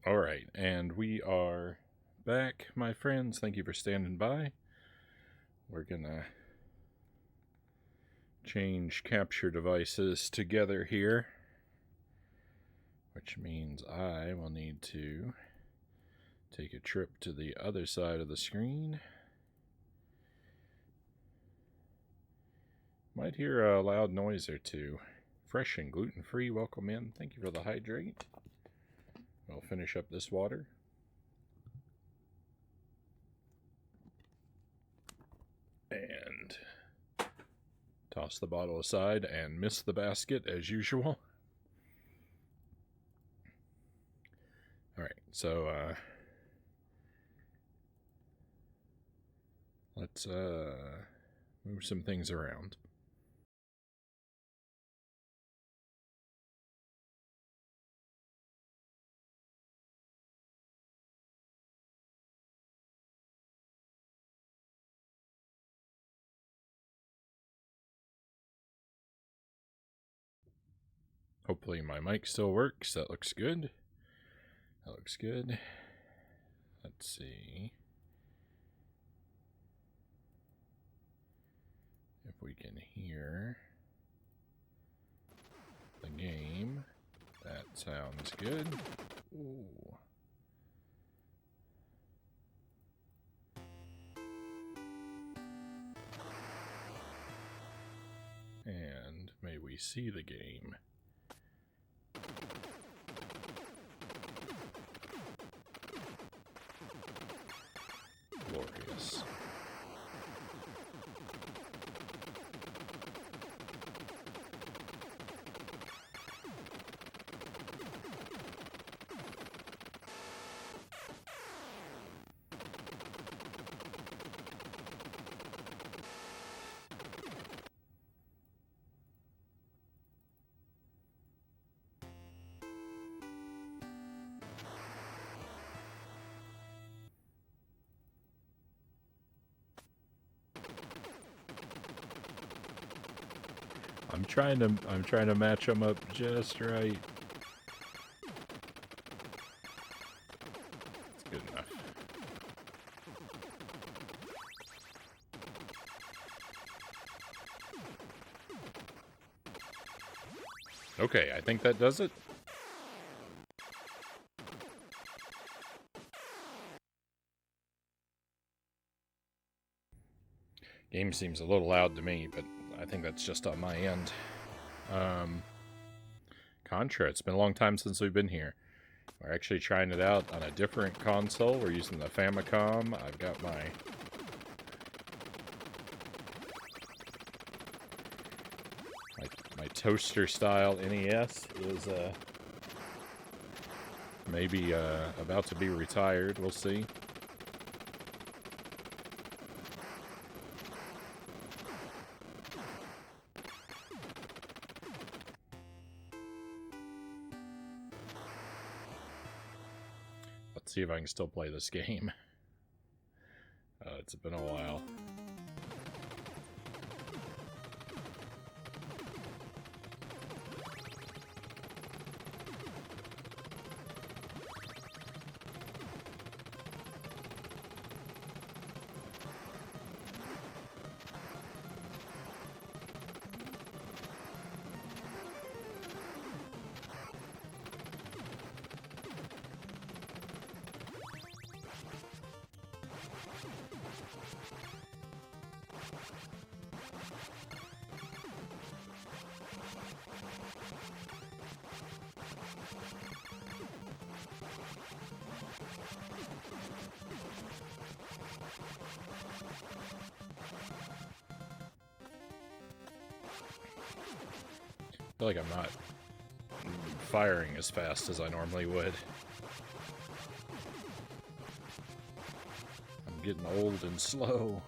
Alright, and we are back, my friends. Thank you for standing by. We're gonna change capture devices together here, which means I will need to take a trip to the other side of the screen. Might hear a loud noise or two. Fresh and gluten-free, welcome in. Thank you for the hydrate. We'll finish up this water. And toss the bottle aside and miss the basket as usual. Alright, so let's move some things around. Hopefully my mic still works. That looks good. That looks good. Let's see if we can hear the game. That sounds good. Ooh. And may we see the game. Glorious. I'm trying to match them up just right. It's good enough. Okay, I think that does it. Game seems a little loud to me, but I think that's just on my end. Contra, it's been a long time since we've been here. We're actually trying it out on a different console. We're using the Famicom. I've got my toaster style NES is maybe about to be retired. We'll see. Let's see if I can still play this game. It's been a while. I feel like I'm not firing as fast as I normally would. I'm getting old and slow.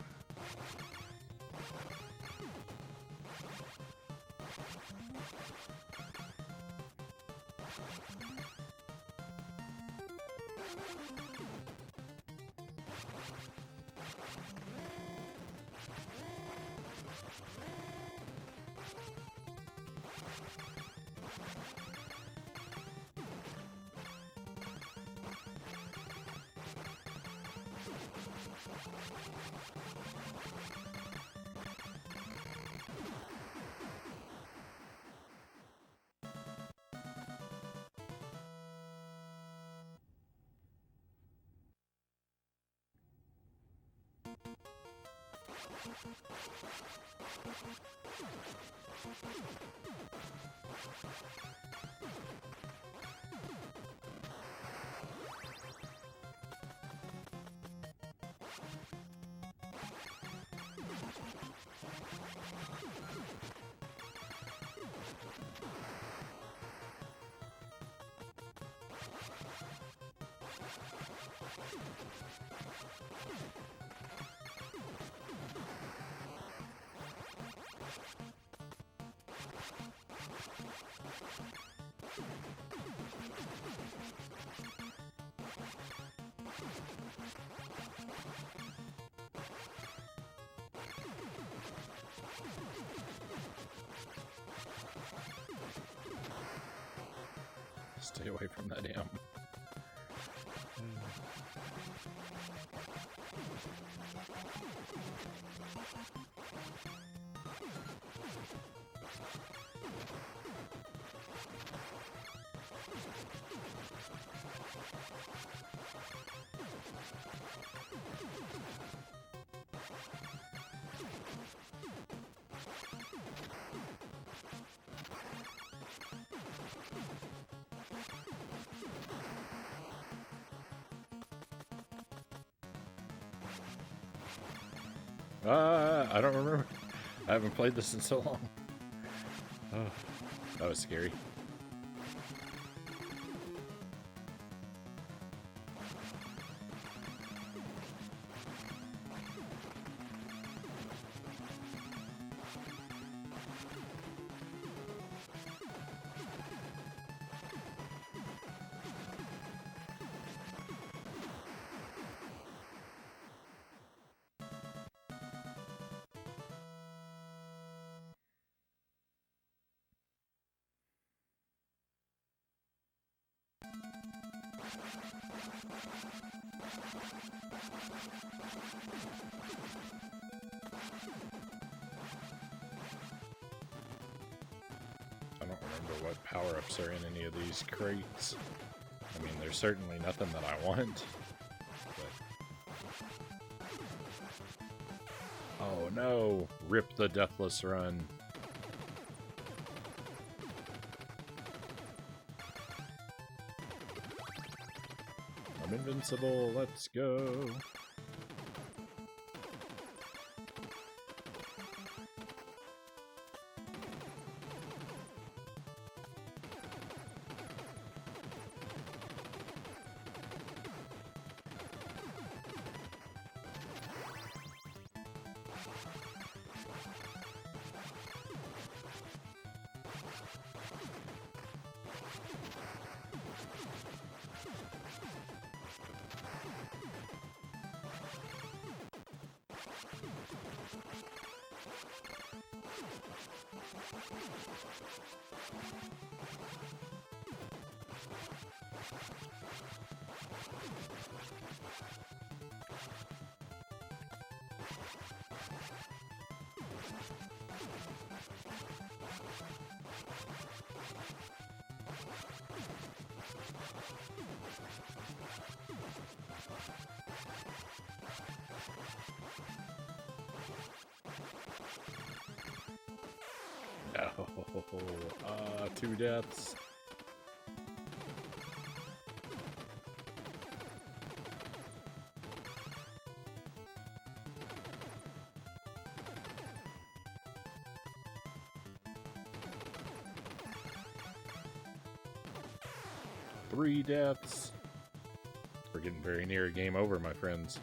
Stay away from that M. I don't remember. I haven't played this in so long. Oh, that was scary. I don't remember what power-ups are in any of these crates. I mean, there's certainly nothing that I want. But... oh no! Rip the Deathless Run. I'm invincible, let's go! No, 2 deaths. Three deaths. We're getting very near a game over, my friends.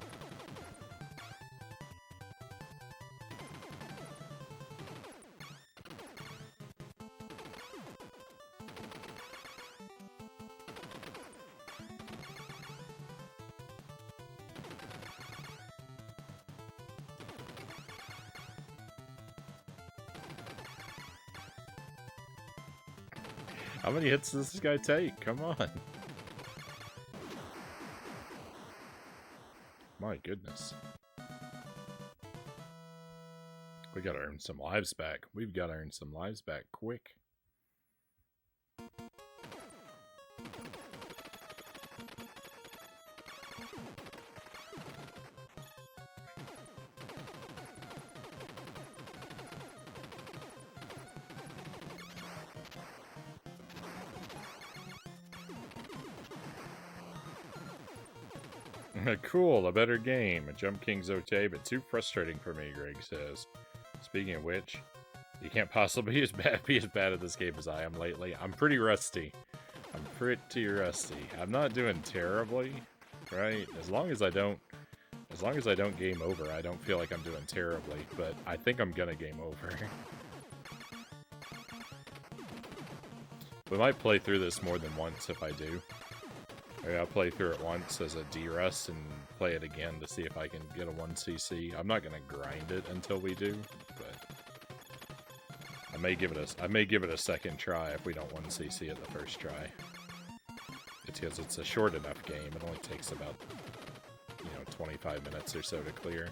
How many hits does this guy take? Come on. My goodness. We gotta earn some lives back. We've gotta earn some lives back quick. Cool, a better game. Jump King's okay, but too frustrating for me, Greg says. Speaking of which, you can't possibly be as bad at this game as I am lately. I'm pretty rusty. I'm pretty rusty. I'm not doing terribly, right? As long as I don't game over, I don't feel like I'm doing terribly, but I think I'm gonna game over. We might play through this more than once if I do. Maybe I'll play through it once as a D-Rust and play it again to see if I can get a 1cc. I'm not gonna grind it until we do, but I may give it a second try if we don't 1cc it the first try. It's because it's a short enough game. It only takes about 25 minutes or so to clear.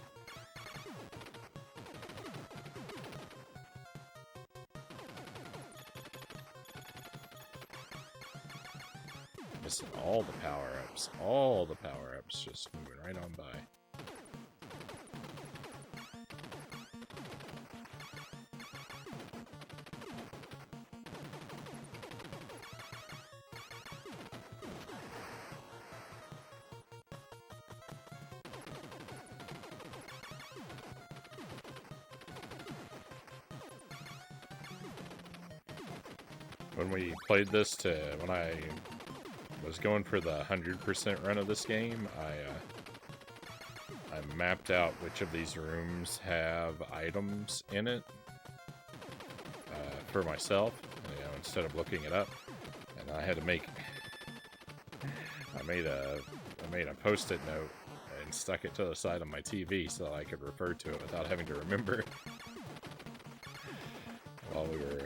Missing all the power-ups. All the power-ups just moving right on by. When we played this when I was going for the 100% run of this game, I mapped out which of these rooms have items in it for myself, instead of looking it up, and I had to make I made a post-it note and stuck it to the side of my TV so that I could refer to it without having to remember while we were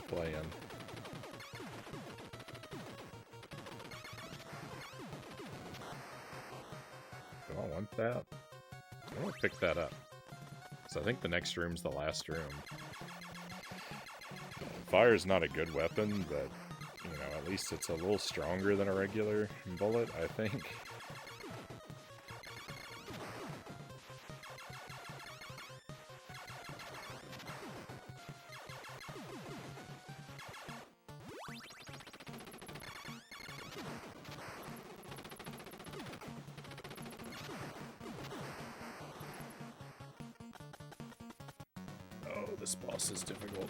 playing. Do I want that? I want to pick that up. So I think the next room's the last room. Fire's not a good weapon, but, at least it's a little stronger than a regular bullet, I think. This boss is difficult.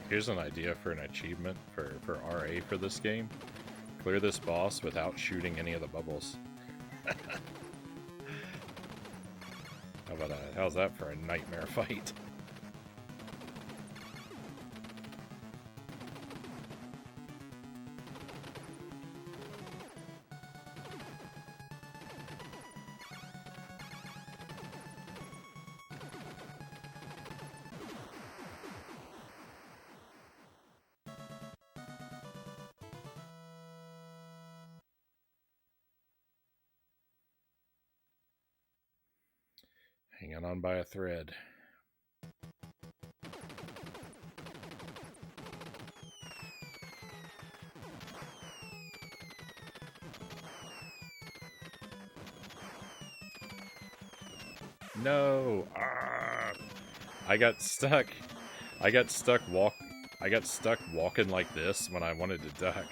Here's an idea for an achievement for RA for this game. Clear this boss without shooting any of the bubbles. How's that for a nightmare fight? Hanging on by a thread. No! Ah! I got stuck. I got stuck walking like this when I wanted to duck.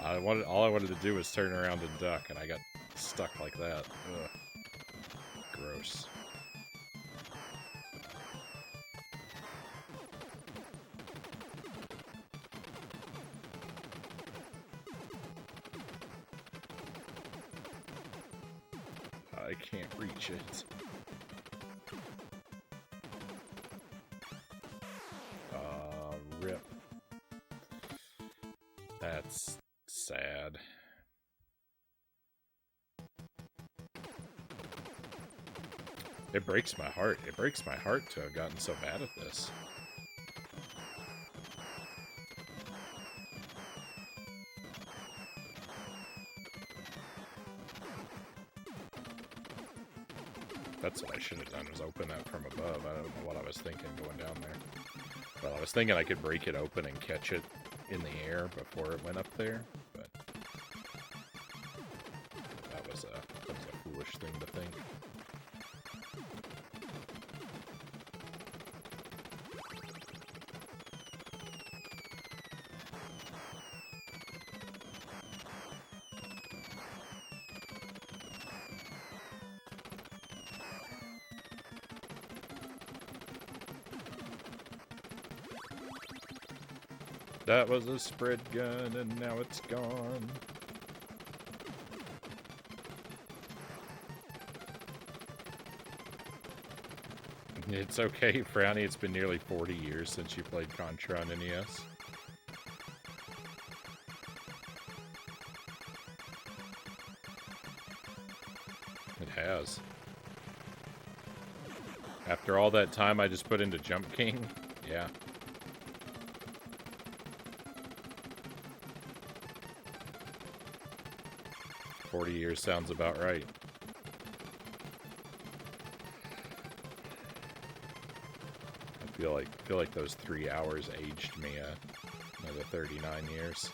All I wanted to do was turn around and duck, and I got stuck like that. Ugh. Gross. I can't reach it. Rip. That's sad. It breaks my heart. It breaks my heart to have gotten so bad at this. That's what I should have done, was open that from above. I don't know what I was thinking going down there. Well, I was thinking I could break it open and catch it in the air before it went up there, but that was a foolish thing to think. That was a spread gun, and now it's gone. It's okay, Frownie. It's been nearly 40 years since you played Contra on NES. It has. After all that time I just put into Jump King, yeah. "40 years sounds about right." I feel like those 3 hours aged me another 39 years.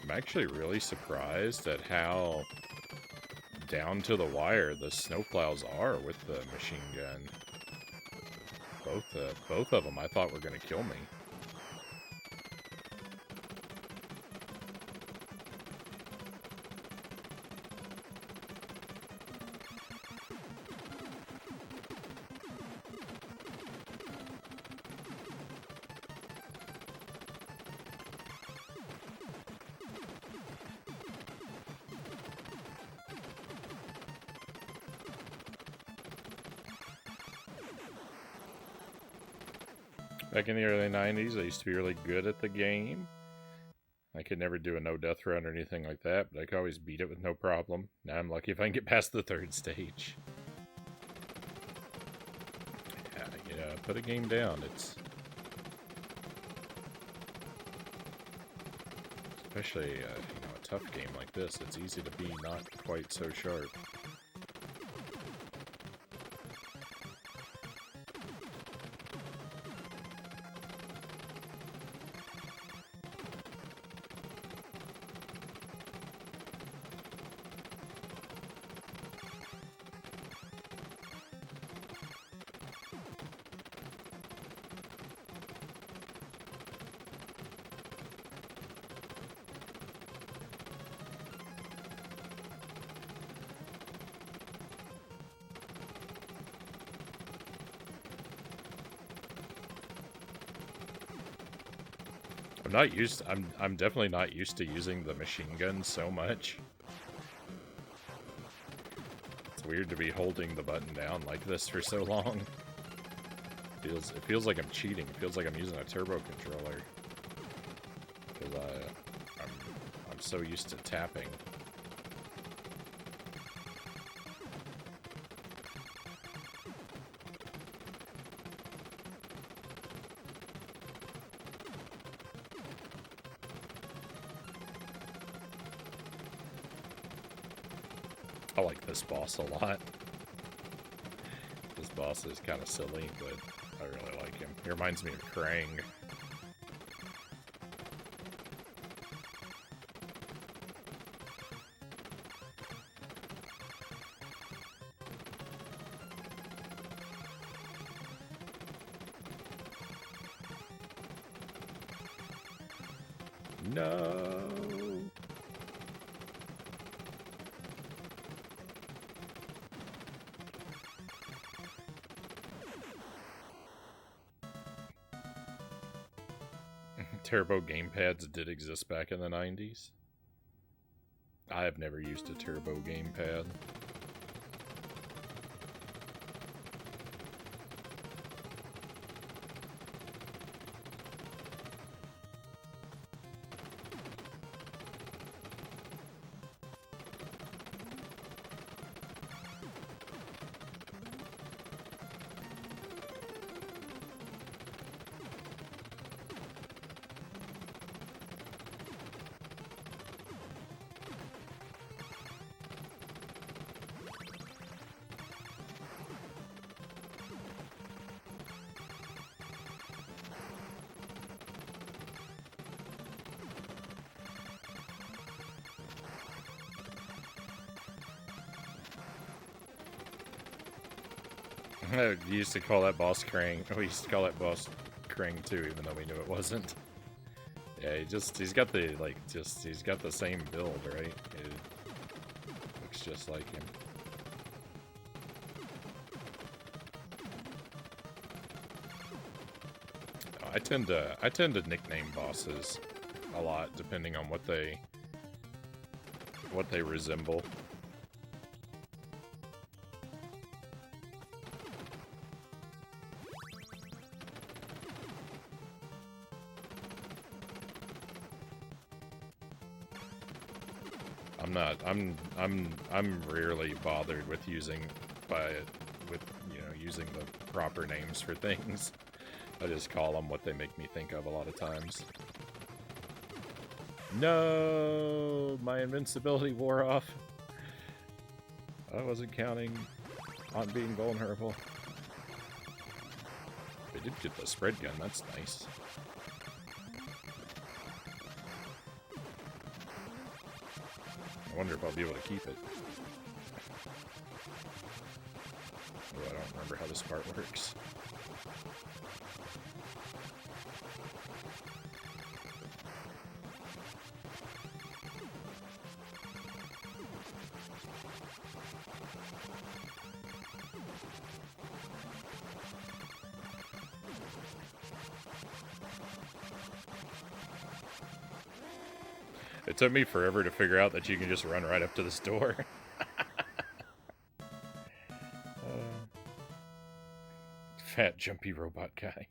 I'm actually really surprised at how down to the wire the snowplows are with the machine gun. Both of them I thought were going to kill me. Back in the early 90s, I used to be really good at the game. I could never do a no-death run or anything like that, but I could always beat it with no problem. Now I'm lucky if I can get past the 3rd stage. Yeah, put a game down. It's... especially, a tough game like this, it's easy to be not quite so sharp. I'm definitely not used to using the machine gun so much. It's weird to be holding the button down like this for so long. It feels like I'm cheating. It feels like I'm using a turbo controller. Because I'm so used to tapping. I like this boss a lot. This boss is kind of silly, but I really like him. He reminds me of Krang. No. Turbo gamepads did exist back in the 90s. I have never used a turbo gamepad. We used to call that boss Krang. We used to call that boss Krang too, even though we knew it wasn't. Yeah, he's got the, he's got the same build, right? It looks just like him. I tend to nickname bosses a lot, depending on what they resemble. I'm rarely bothered with using the proper names for things. I just call them what they make me think of a lot of times. No, my invincibility wore off. I wasn't counting on being vulnerable. I did get the spread gun, that's nice. I wonder if I'll be able to keep it. Oh, I don't remember how this part works. It took me forever to figure out that you can just run right up to this door. Fat, jumpy robot guy.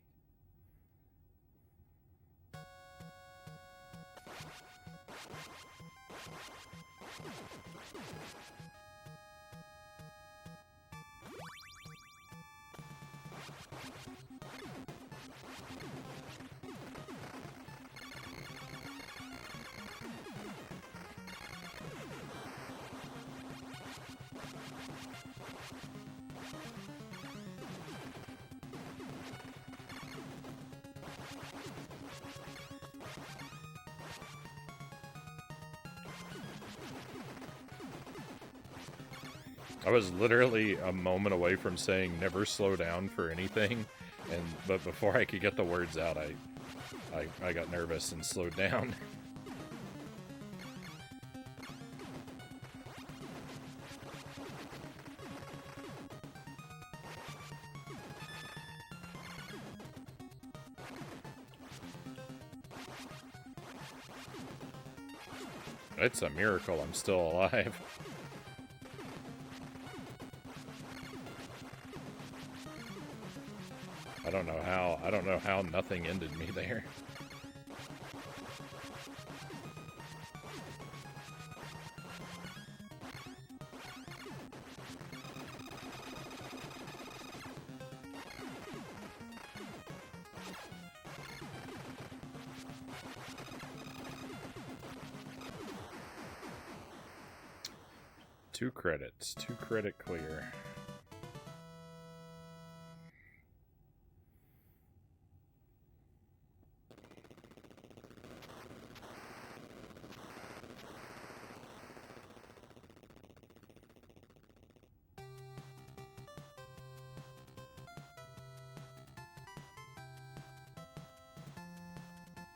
I was literally a moment away from saying never slow down for anything, but before I could get the words out, I got nervous and slowed down. It's a miracle I'm still alive. I don't know how nothing ended me there. Two credits. 2 credit clear.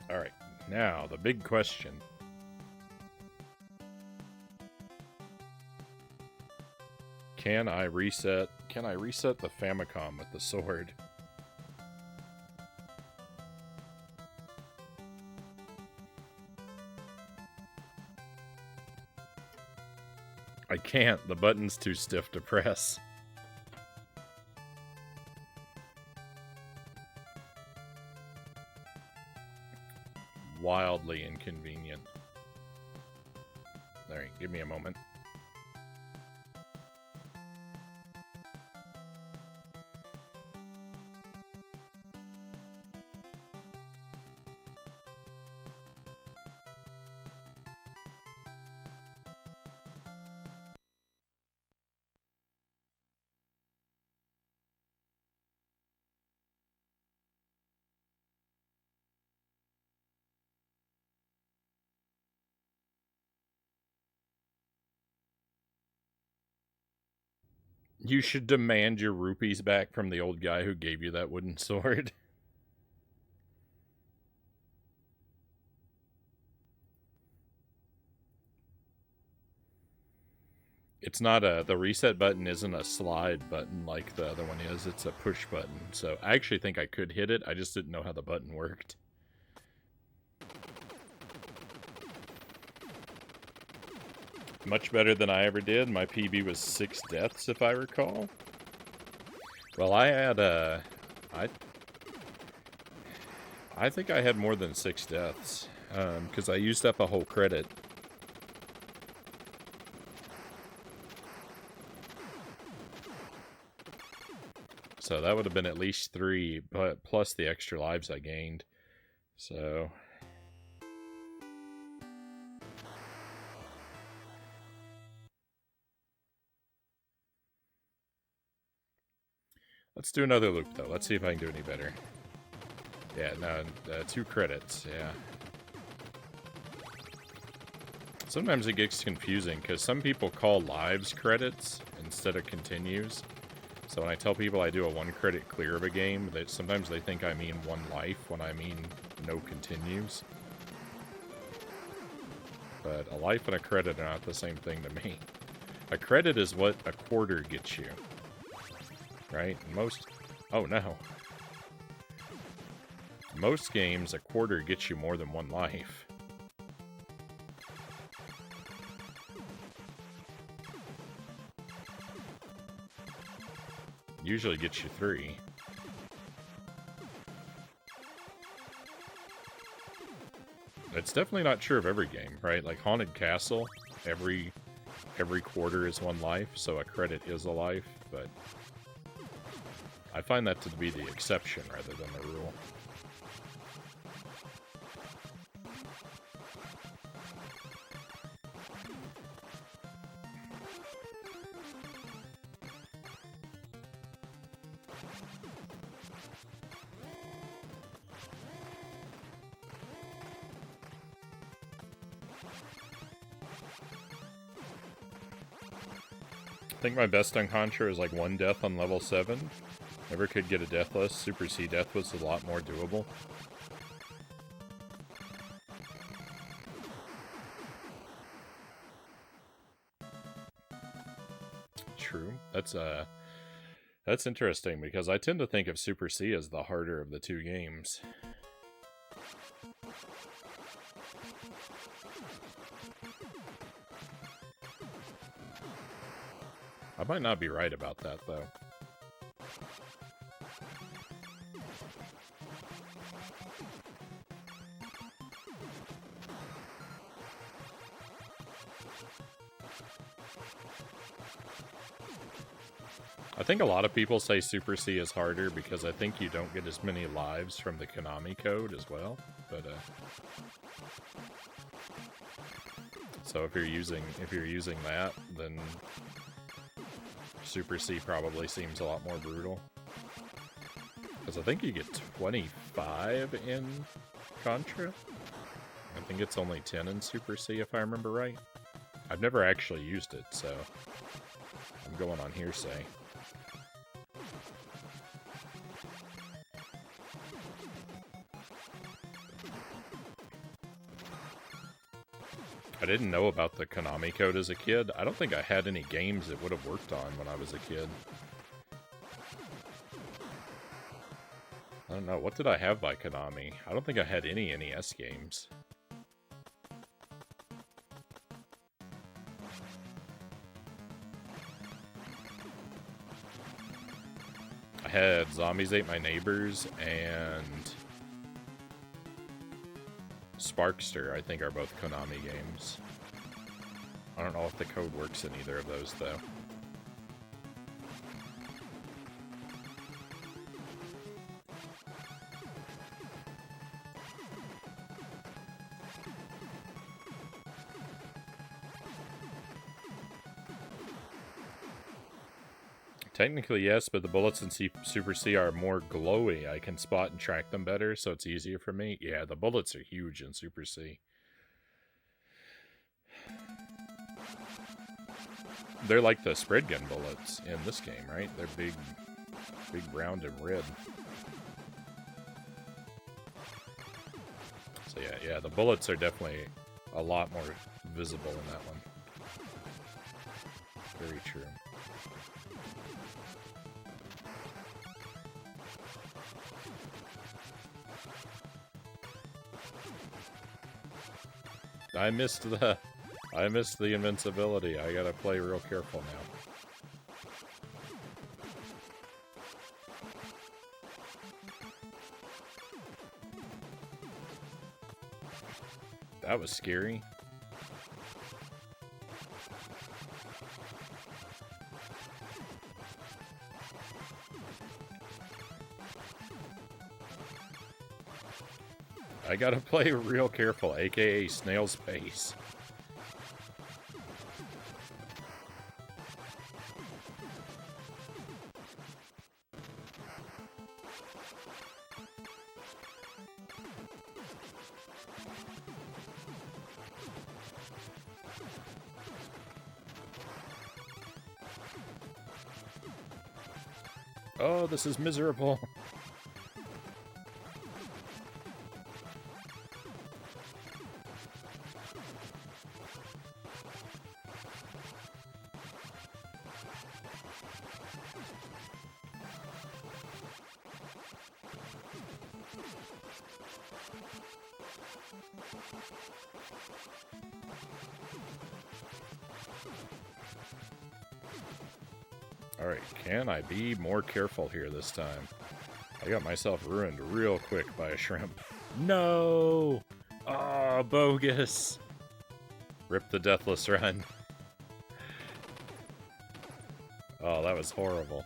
Alright, Now, the big question. Can I reset the Famicom with the sword? I can't. The button's too stiff to press. Wildly inconvenient. Alright, give me a moment. You should demand your rupees back from the old guy who gave you that wooden sword. It's not the reset button isn't a slide button like the other one is. It's a push button. So I actually think I could hit it. I just didn't know how the button worked. Much better than I ever did. My PB was 6 deaths, if I recall. Well, I had, I think I had more than 6 deaths, because I used up a whole credit. So that would have been at least 3, but plus the extra lives I gained. So... let's do another loop, though. Let's see if I can do any better. Yeah, no, 2 credits, yeah. Sometimes it gets confusing, because some people call lives credits instead of continues. So when I tell people I do a 1 credit clear of a game, sometimes they think I mean 1 life when I mean no continues. But a life and a credit are not the same thing to me. A credit is what a quarter gets you. Right? Most... oh, no. Most games, a quarter gets you more than 1 life. Usually gets you 3. It's definitely not true of every game, right? Like Haunted Castle, every quarter is 1 life, so a credit is a life, but... I find that to be the exception rather than the rule. I think my best on Contra is like 1 death on level 7. Never could get a deathless. Super C death was a lot more doable. True. That's interesting, because I tend to think of Super C as the harder of the 2 games. I might not be right about that, though. I think a lot of people say Super C is harder because I think you don't get as many lives from the Konami code as well, but so if you're using that, then Super C probably seems a lot more brutal. Because I think you get 25 in Contra. I think it's only 10 in Super C if I remember right. I've never actually used it, so I'm going on hearsay. I didn't know about the Konami code as a kid. I don't think I had any games it would have worked on when I was a kid. I don't know. What did I have by Konami? I don't think I had any NES games. I had Zombies Ate My Neighbors and Sparkster, I think, are both Konami games. I don't know if the code works in either of those, though. Technically, yes, but the bullets in Super C are more glowy. I can spot and track them better, so it's easier for me. Yeah, the bullets are huge in Super C. They're like the spread gun bullets in this game, right? They're big, round and red. So yeah, the bullets are definitely a lot more visible in that one. Very true. I missed the invincibility. I gotta play real careful now. That was scary. I gotta play real careful, aka snail's pace. Oh, this is miserable. Alright, can I be more careful here this time? I got myself ruined real quick by a shrimp. No! Ah, oh, bogus! Rip the Deathless Run. Oh, that was horrible.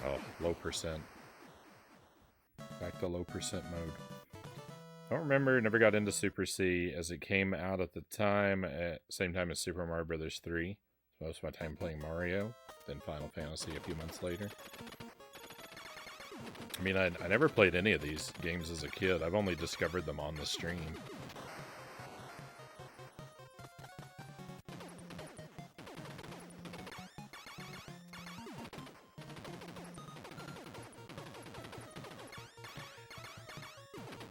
Oh, low percent. Back to low percent mode. I don't remember, never got into Super C as it came out at the time, at same time as Super Mario Bros. 3. So most of my time playing Mario, then Final Fantasy a few months later. I mean, I never played any of these games as a kid. I've only discovered them on the stream.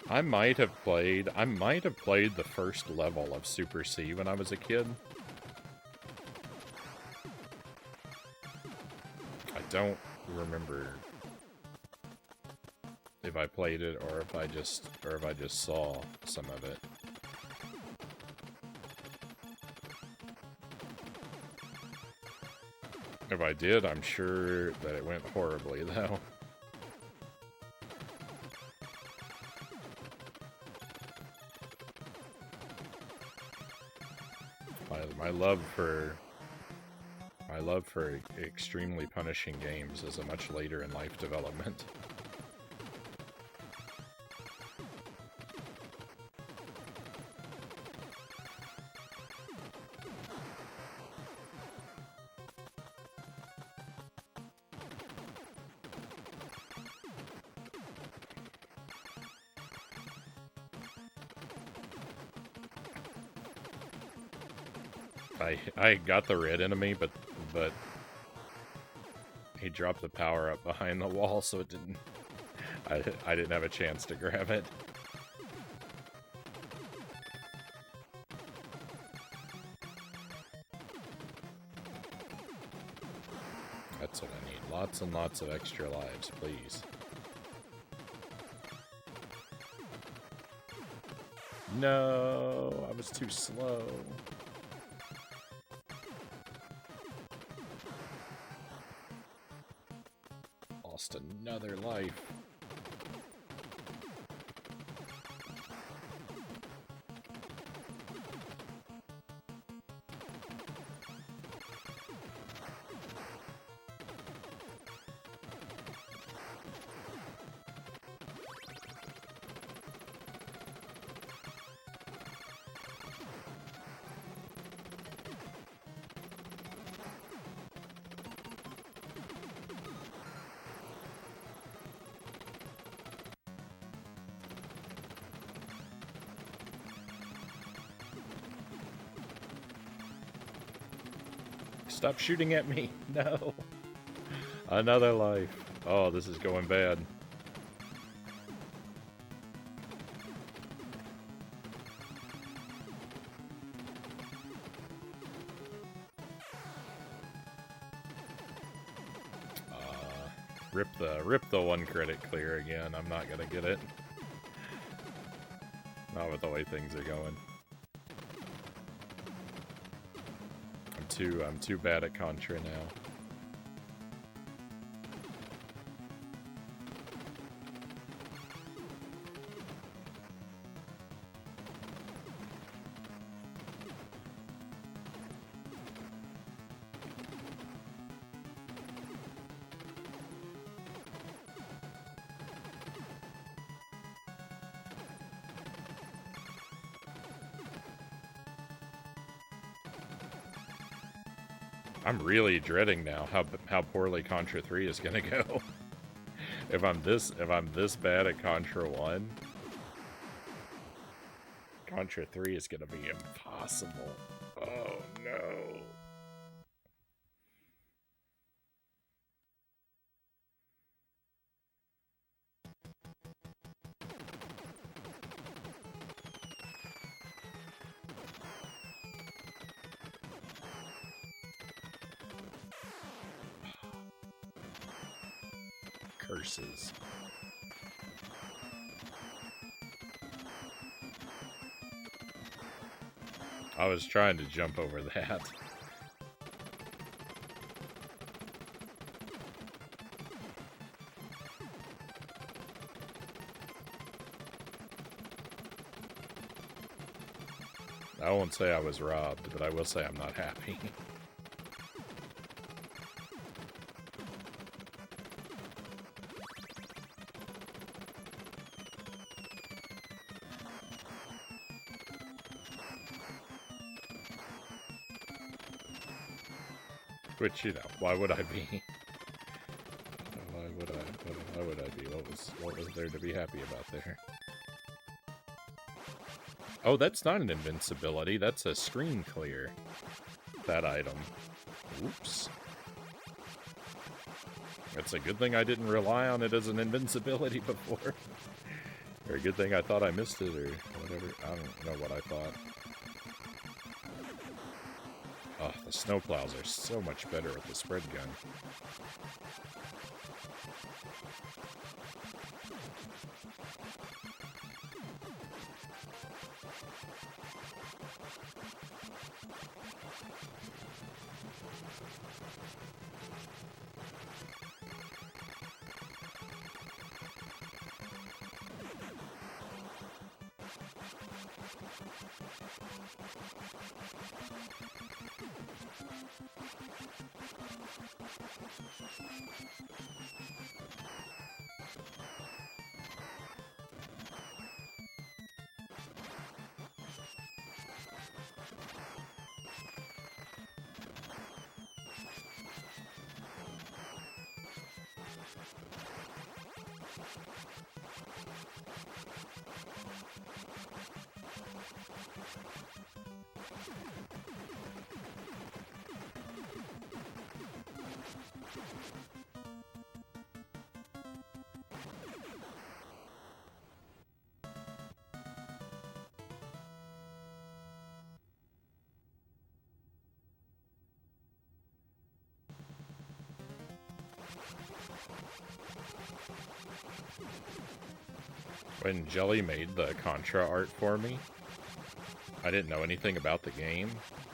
I might have played the first level of Super C when I was a kid. I don't remember if I played it or if I just saw some of it. If I did, I'm sure that it went horribly though. My love for extremely punishing games is a much later in life development. I got the red enemy, but he dropped the power up behind the wall, so it didn't. I didn't have a chance to grab it. That's what I need. Lots and lots of extra lives, please. No, I was too slow. Lost another life. Stop shooting at me. No. Another life. Oh, this is going bad. Rip the one credit clear again. I'm not gonna get it. Not with the way things are going. I'm too bad at Contra now. I'm really dreading now how poorly Contra 3 is gonna go. if I'm this bad at Contra 1, Contra 3 is gonna be impossible. Oh no. Curses. I was trying to jump over that. I won't say I was robbed, but I will say I'm not happy. Which, you know, why would I be? Why would I be? What was there to be happy about there? Oh, that's not an invincibility. That's a screen clear. That item. Oops. It's a good thing I didn't rely on it as an invincibility before. Or a good thing I thought I missed it, or whatever. I don't know what I thought. Oh, the snowplows are so much better with the spread gun. When Jelly made the Contra art for me, I didn't know anything about the game.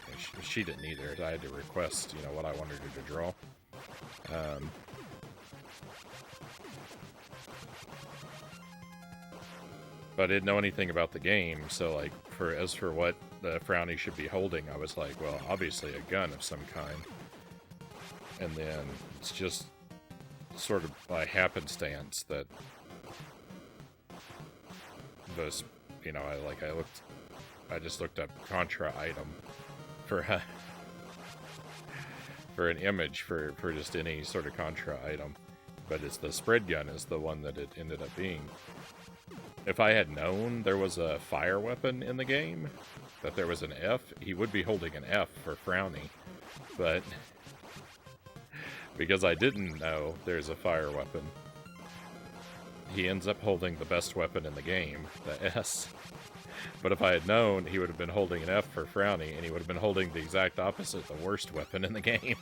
And she didn't either. I had to request, you know, what I wanted her to draw. But I didn't know anything about the game, so like as for what the Frownie should be holding, I was like, well, obviously a gun of some kind. And then it's just sort of by happenstance that those, you know, I just looked up Contra item for for an image for just any sort of Contra item, but it's the spread gun is the one that it ended up being. If I had known there was a fire weapon in the game, that there was an F, he would be holding an F for Frownie, but because I didn't know there's a fire weapon, he ends up holding the best weapon in the game, the S. But if I had known, he would have been holding an F for Frownie, and he would have been holding the exact opposite, the worst weapon in the game.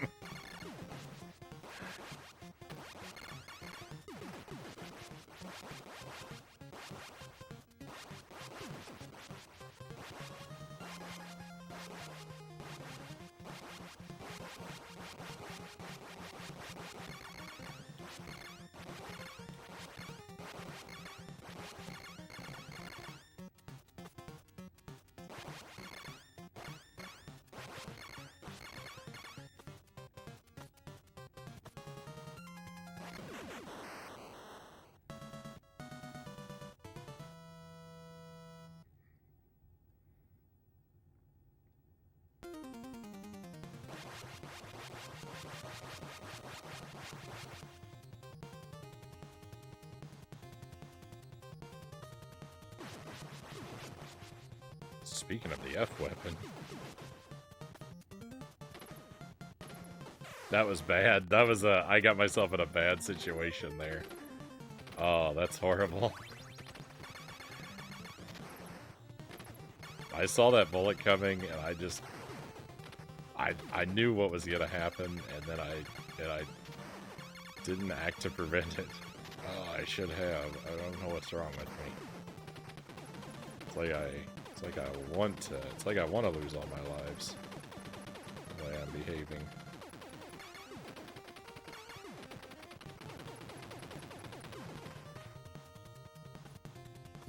Speaking of the F weapon. That was bad. That was I got myself in a bad situation there. Oh, that's horrible. I saw that bullet coming and I knew what was gonna happen, and then I didn't act to prevent it. Oh, I should have. I don't know what's wrong with me. It's like I want to lose all my lives. The way I'm behaving.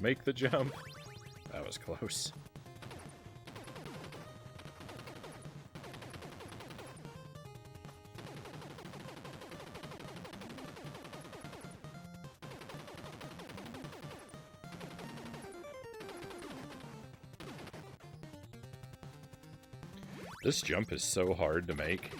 Make the jump. That was close. This jump is so hard to make.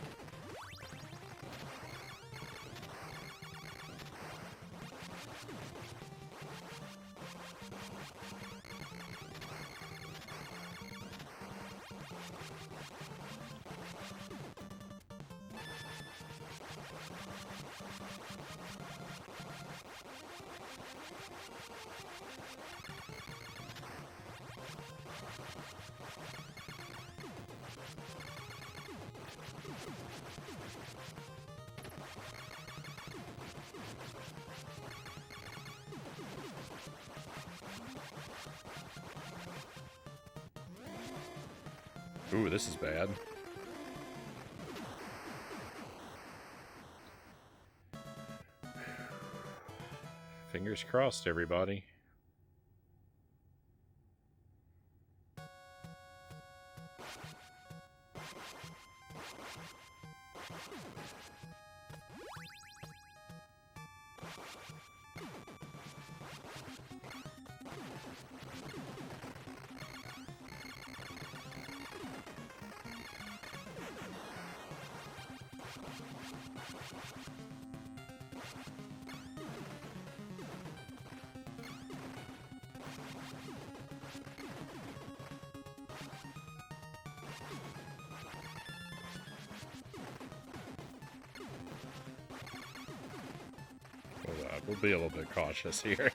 Ooh, this is bad. Fingers crossed, everybody. We'll be a little bit cautious here.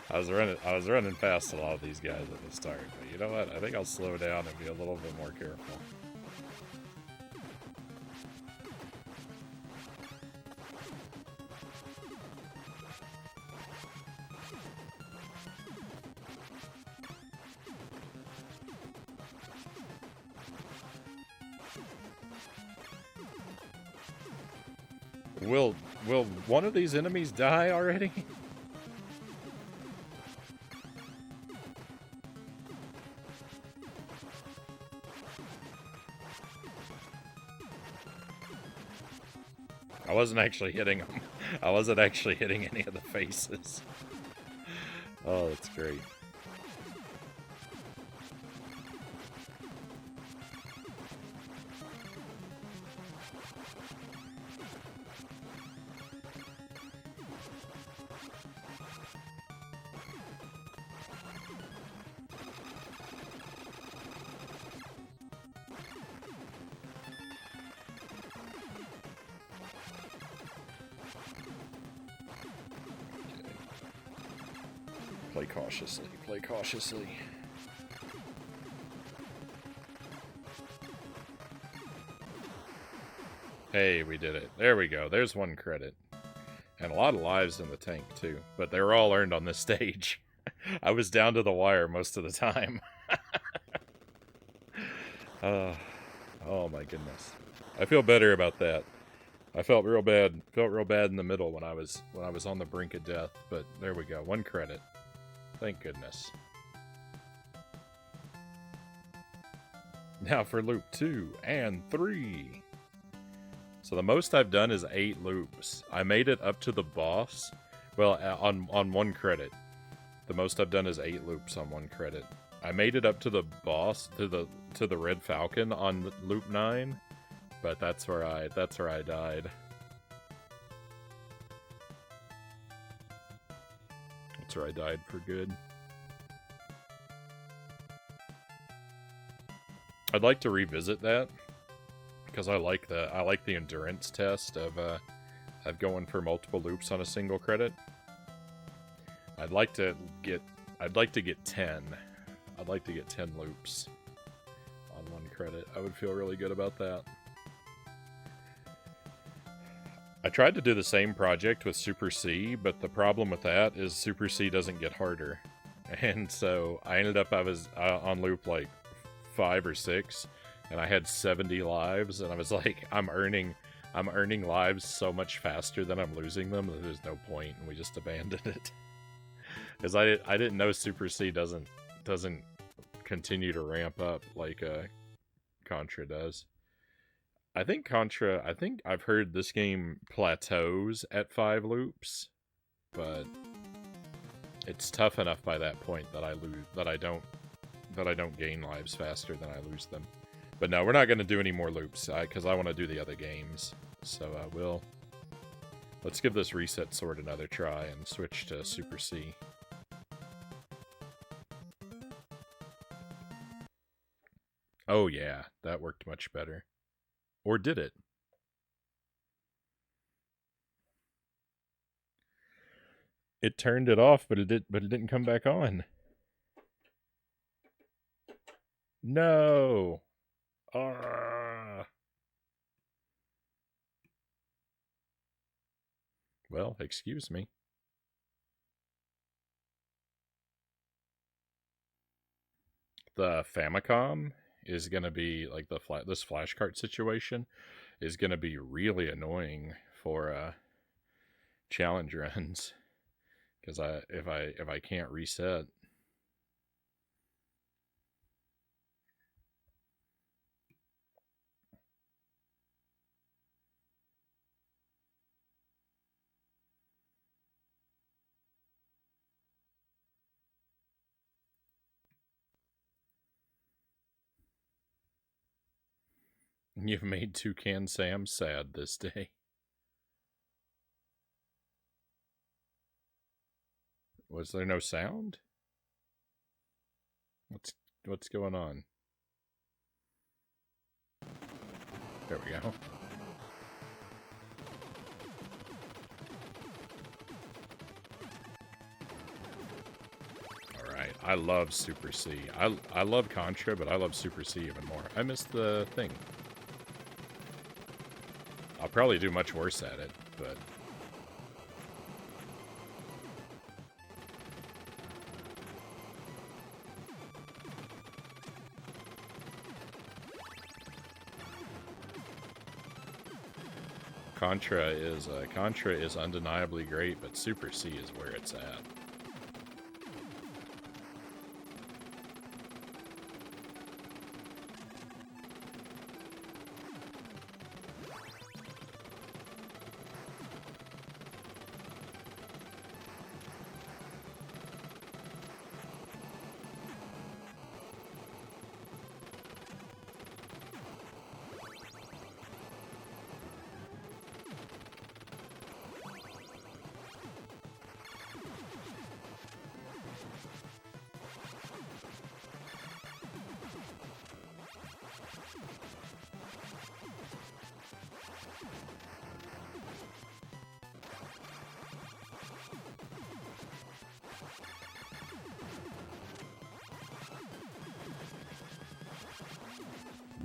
I was running past a lot of these guys at the start, but you know what? I think I'll slow down and be a little bit more careful. Will one of these enemies die already? I wasn't actually hitting them. I wasn't actually hitting any of the faces. Oh, that's great. Play cautiously, play cautiously. Hey, we did it. There we go. There's one credit. And a lot of lives in the tank, too. But they were all earned on this stage. I was down to the wire most of the time. Oh my goodness. I feel better about that. I felt real bad. Felt real bad in the middle when I was on the brink of death. But there we go. One credit. Thank goodness. Now for loop 2 and 3. So the most I've done is 8 loops. I made it up to the boss. Well, on 1 credit. The most I've done is 8 loops on 1 credit. I made it up to the boss, to the Red Falcon on loop 9, but that's where I died. That's where I died for good. I'd like to revisit that because I like the endurance test of going for multiple loops on a single credit. I'd like to get 10. I'd like to get 10 loops on 1 credit. I would feel really good about that. I tried to do the same project with Super C, but the problem with that is Super C doesn't get harder. And so I ended up, I was on loop like 5 or 6, and I had 70 lives, and I was like, I'm earning lives so much faster than I'm losing them that there's no point, and we just abandoned it. Because I didn't know Super C doesn't continue to ramp up like Contra does. I think I've heard this game plateaus at 5 loops, but it's tough enough by that point that I don't gain lives faster than I lose them. But no, we're not going to do any more loops because I want to do the other games. So let's give this reset sword another try and switch to Super C. Oh yeah, that worked much better. Or did it? It turned it off, but it didn't come back on. No. Well, excuse me. The Famicom is going to be like this flashcard situation is going to be really annoying for challenge runs because if I can't reset. You've made Toucan Sam sad this day. Was there no sound? What's going on? There we go. Alright, I love Super C. I love Contra, but I love Super C even more. I missed the thing. I'll probably do much worse at it, but... Contra is undeniably great, but Super C is where it's at.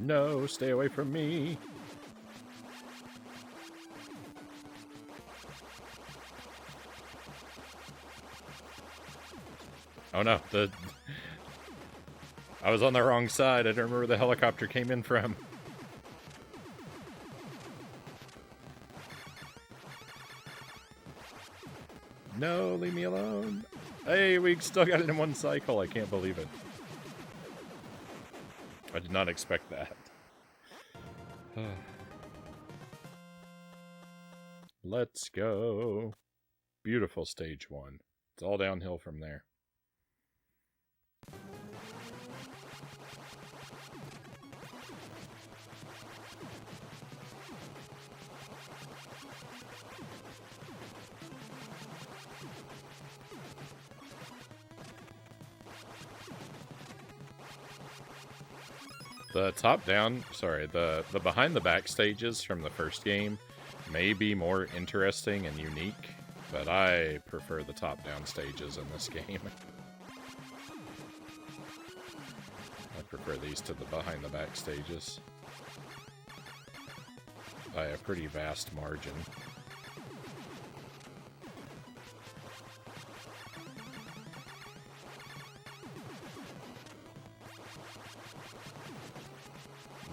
No, stay away from me. Oh no, I was on the wrong side. I don't remember where the helicopter came in from. No, leave me alone. Hey, we still got it in one cycle. I can't believe it. I did not expect that. Let's go. Beautiful stage 1. It's all downhill from there. The the behind the back stages from the first game may be more interesting and unique, but I prefer the top down stages in this game. I prefer these to the behind the back stages by a pretty vast margin.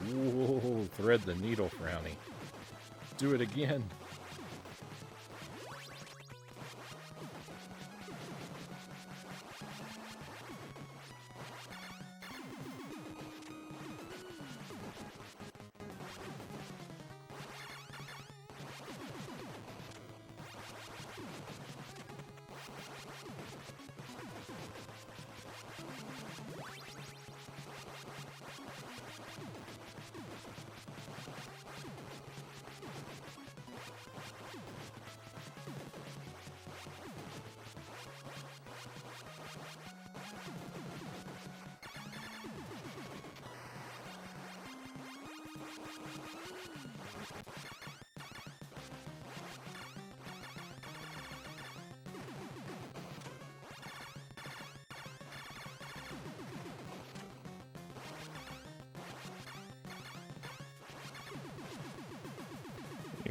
Ooh, thread the needle, Frownie. Do it again.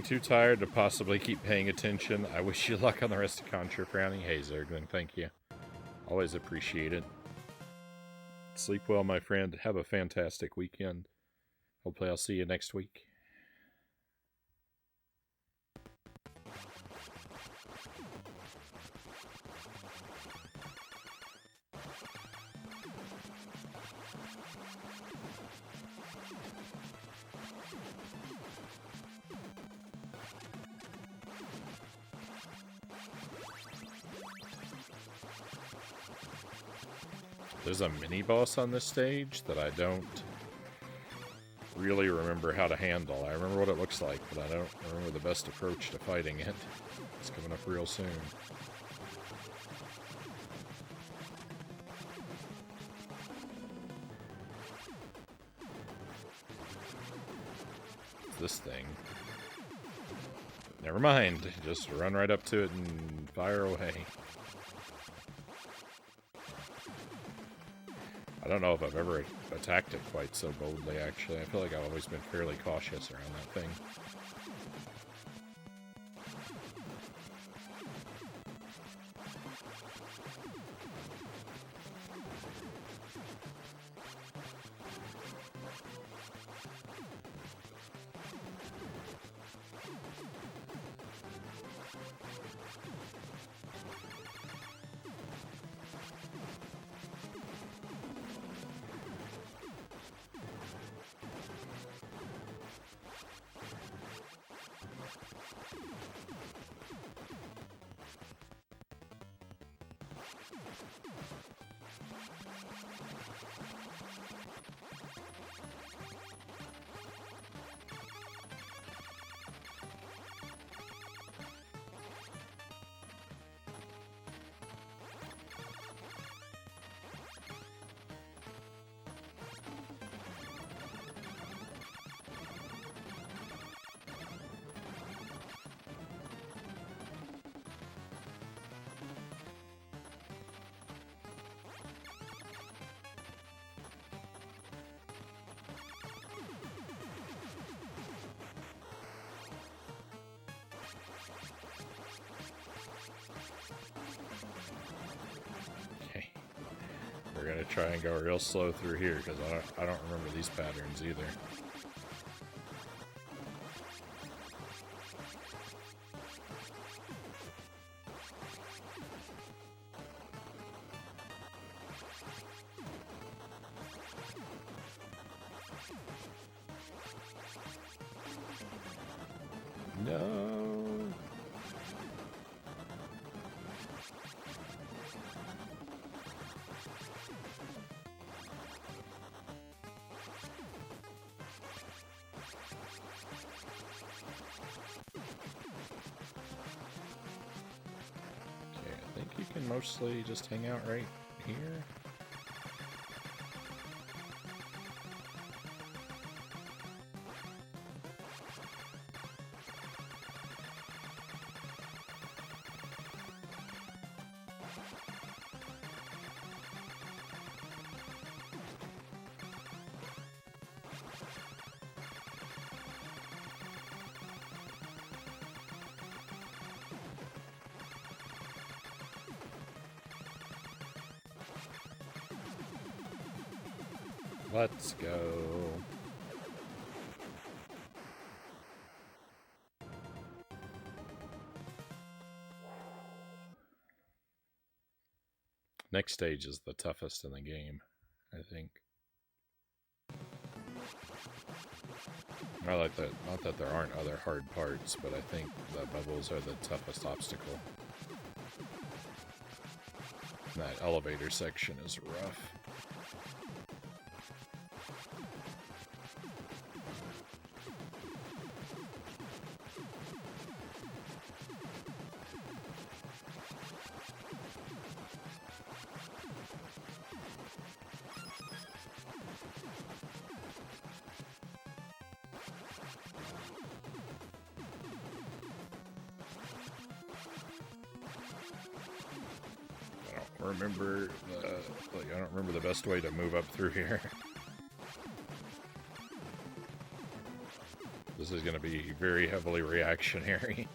Too tired to possibly keep paying attention. I wish you luck on the rest of Contra, Frownie. Hey, Zerglin, thank you. Always appreciate it. Sleep well, my friend. Have a fantastic weekend. Hopefully I'll see you next week. There's a mini-boss on this stage that I don't really remember how to handle. I remember what it looks like, but I don't remember the best approach to fighting it. It's coming up real soon. It's this thing. Never mind. Just run right up to it and fire away. I don't know if I've ever attacked it quite so boldly, actually. I feel like I've always been fairly cautious around that thing. We're gonna try and go real slow through here because I don't remember these patterns either. No. You can mostly just hang out right here. Let's go. Next stage is the toughest in the game, I think. Not that there aren't other hard parts, but I think the bubbles are the toughest obstacle. That elevator section is rough. I don't remember the best way to move up through here. This is going to be very heavily reactionary.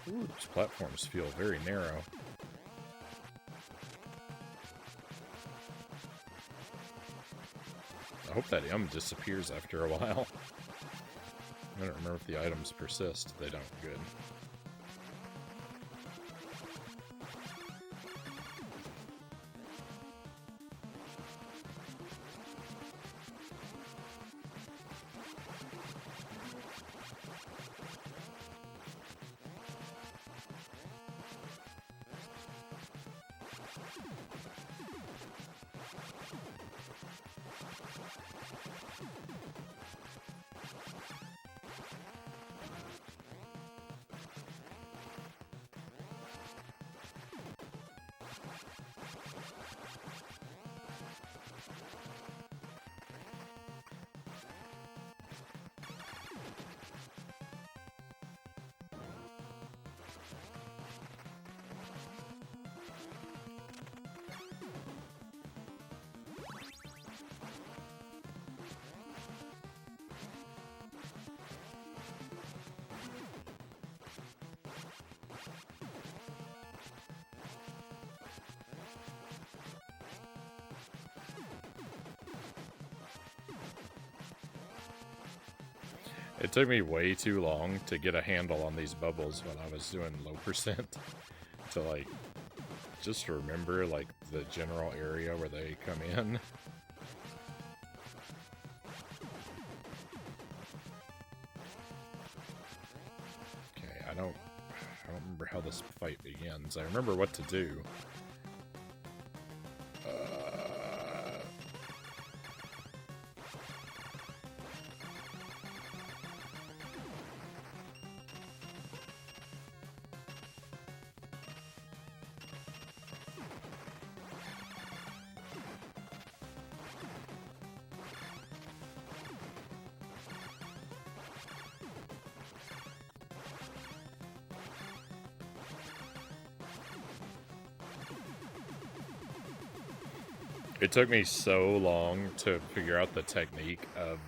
Ooh, these platforms feel very narrow. I hope that M disappears after a while. I don't remember if the items persist. They don't. Good. It took me way too long to get a handle on these bubbles when I was doing low percent to like just remember, like, the general area where they come in. Okay, I don't remember how this fight begins. I remember what to do. It took me so long to figure out the technique of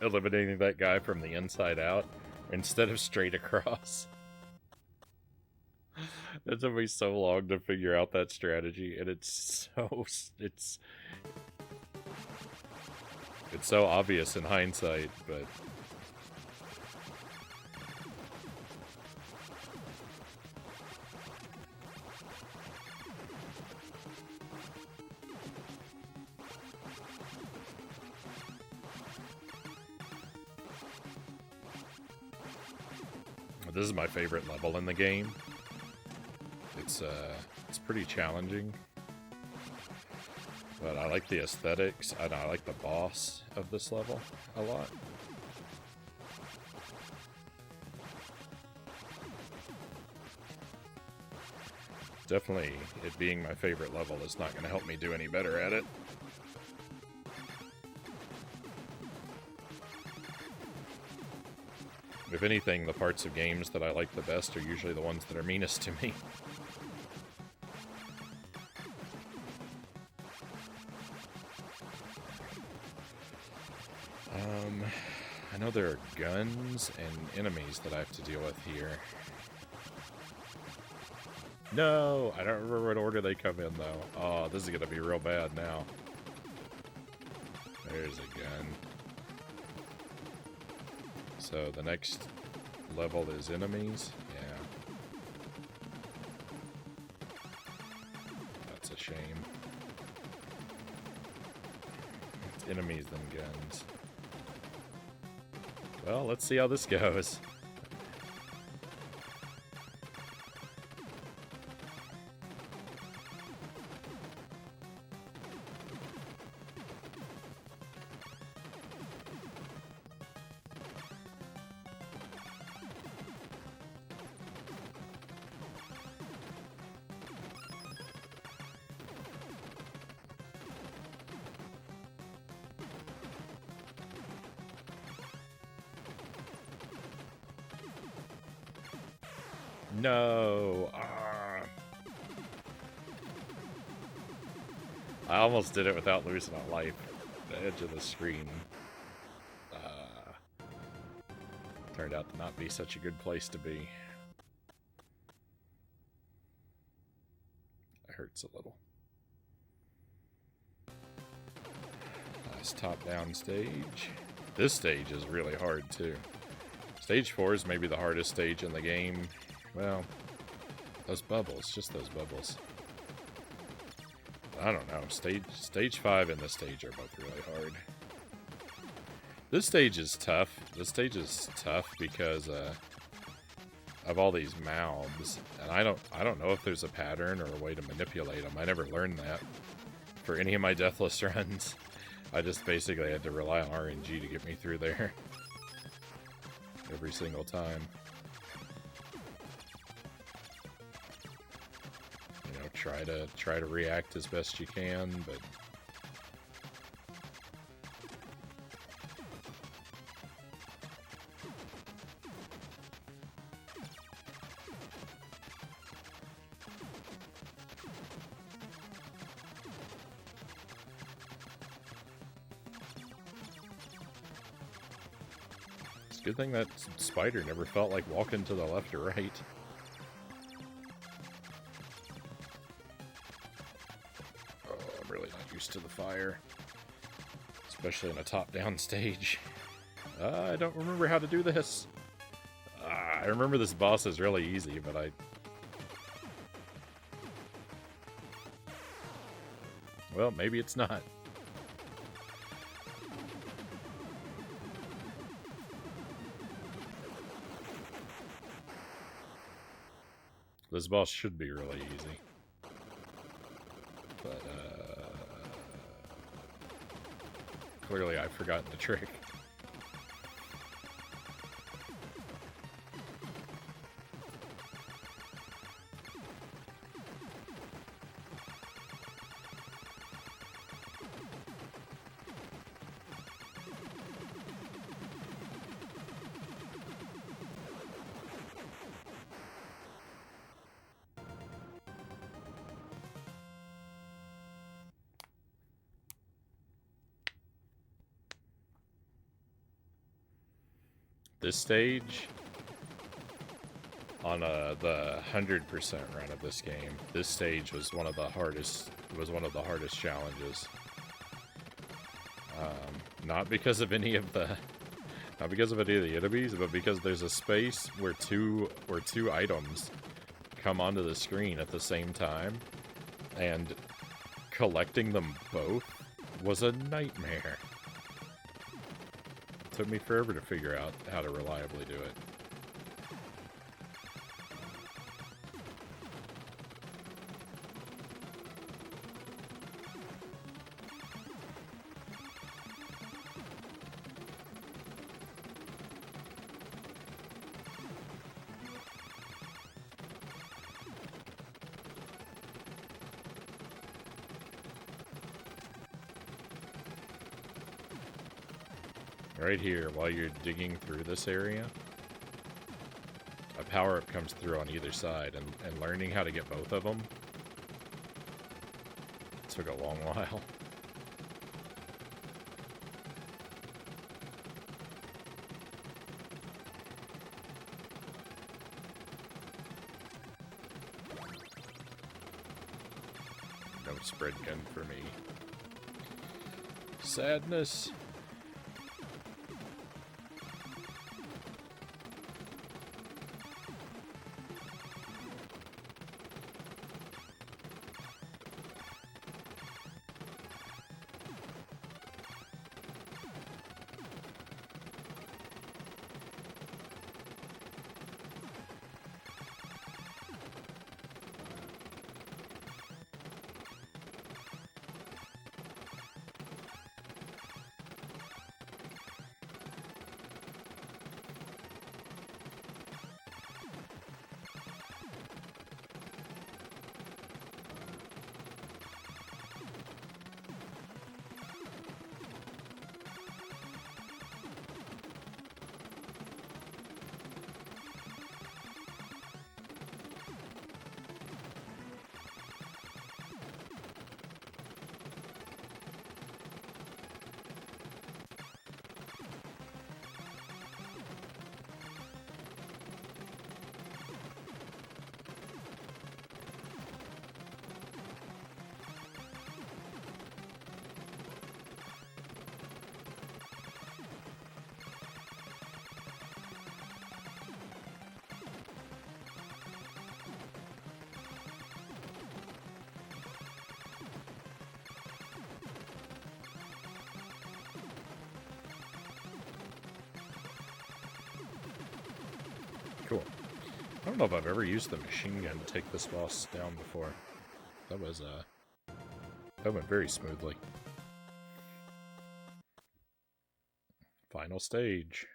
eliminating that guy from the inside out instead of straight across. It took me so long to figure out that strategy, and it's so obvious in hindsight, but this is my favorite level in the game. It's pretty challenging, but I like the aesthetics, and I like the boss of this level a lot. Definitely, it being my favorite level is not going to help me do any better at it. If anything, the parts of games that I like the best are usually the ones that are meanest to me. I know there are guns and enemies that I have to deal with here. No! I don't remember what order they come in, though. Oh, this is gonna be real bad now. There's a gun. So the next level is enemies. Yeah. That's a shame. It's enemies than guns. Well, let's see how this goes. No! I almost did it without losing a life. The edge of the screen turned out to not be such a good place to be. It hurts a little. Last top-down stage. This stage is really hard, too. Stage 4 is maybe the hardest stage in the game. Well, those bubbles, just those bubbles. I don't know. Stage 5 and this stage are both really hard. This stage is tough. This stage is tough because of all these mouths, and I don't know if there's a pattern or a way to manipulate them. I never learned that for any of my deathless runs. I just basically had to rely on RNG to get me through there every single time. Try to react as best you can, but it's a good thing that spider never felt like walking to the left or right. To the fire, especially in a top-down stage. I don't remember how to do this. I remember this boss is really easy, but Well, maybe it's not. This boss should be really easy. But, clearly I've forgotten the trick. This stage, on the 100% run of this game, this stage was one of the hardest. Challenges. Not because of any of the enemies, but because there's a space where two items come onto the screen at the same time, and collecting them both was a nightmare. Took me forever to figure out how to reliably do it. Right here, while you're digging through this area, a power-up comes through on either side, and learning how to get both of them took a long while. No spread gun for me. Sadness. Cool. I don't know if I've ever used the machine gun to take this boss down before. That was, that went very smoothly. Final stage.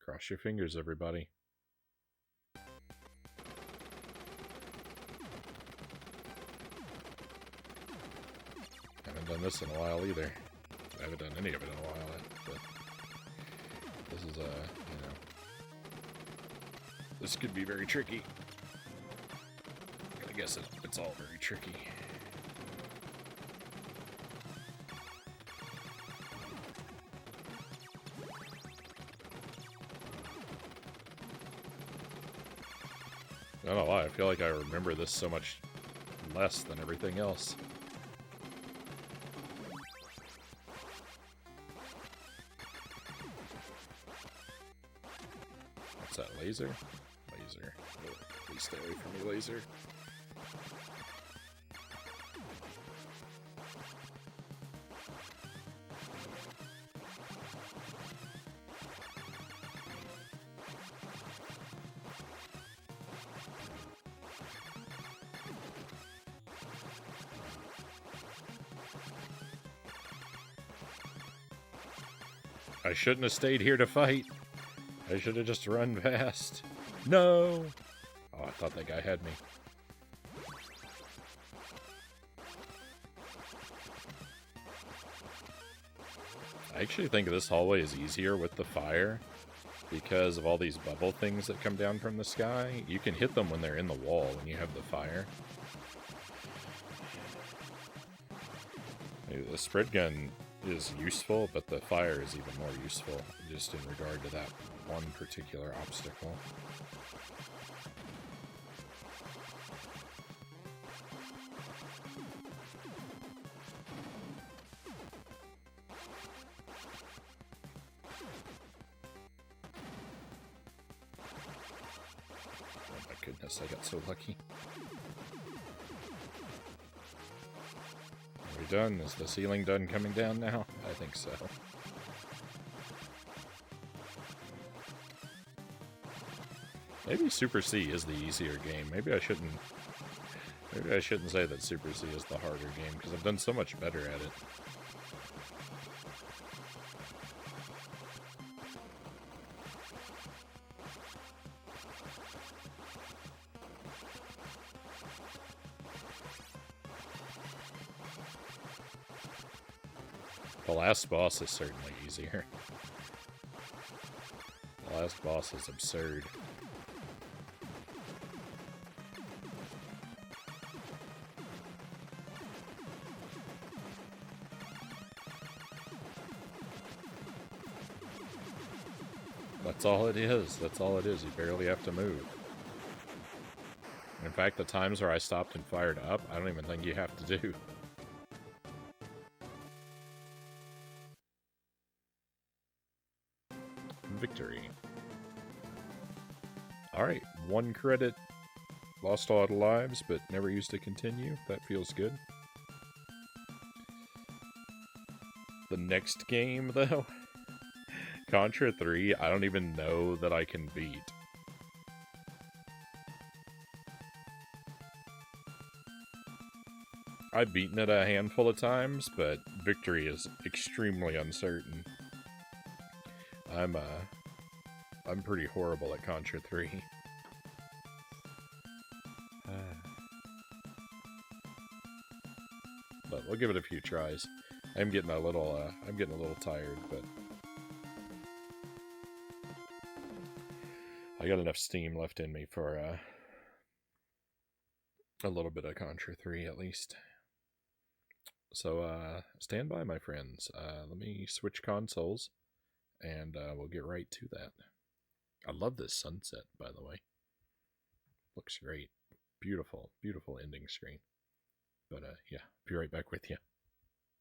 Cross your fingers, everybody. Haven't done this in a while either. I haven't done any of it in a while, but this is, you know, this could be very tricky. I guess it's all very tricky. I don't know why, I feel like I remember this so much less than everything else. What's that, laser? Laser. Oh, please stay away from me, laser. I shouldn't have stayed here to fight. I should have just run past. No! Oh, I thought that guy had me. I actually think this hallway is easier with the fire because of all these bubble things that come down from the sky. You can hit them when they're in the wall when you have the fire. The spread gun is useful, but the fire is even more useful, just in regard to that one particular obstacle. Oh my goodness, I got so lucky. Are we done? Is the ceiling done coming down now? I think so. Maybe Super C is the easier game. Maybe I shouldn't say that Super C is the harder game, because I've done so much better at it. The last boss is certainly easier. The last boss is absurd. That's all it is. That's all it is. You barely have to move. In fact, the times where I stopped and fired up, I don't even think you have to do. Victory. Alright, 1 credit. Lost a lot of lives, but never used to continue. That feels good. The next game, though? Contra 3, I don't even know that I can beat. I've beaten it a handful of times, but victory is extremely uncertain. I'm pretty horrible at Contra 3. But we'll give it a few tries. I'm getting a little tired, but I got enough steam left in me for a little bit of Contra 3 at least. So stand by, my friends. Let me switch consoles, and we'll get right to that. I love this sunset, by the way. Looks great. Beautiful, beautiful ending screen. But yeah, be right back with you.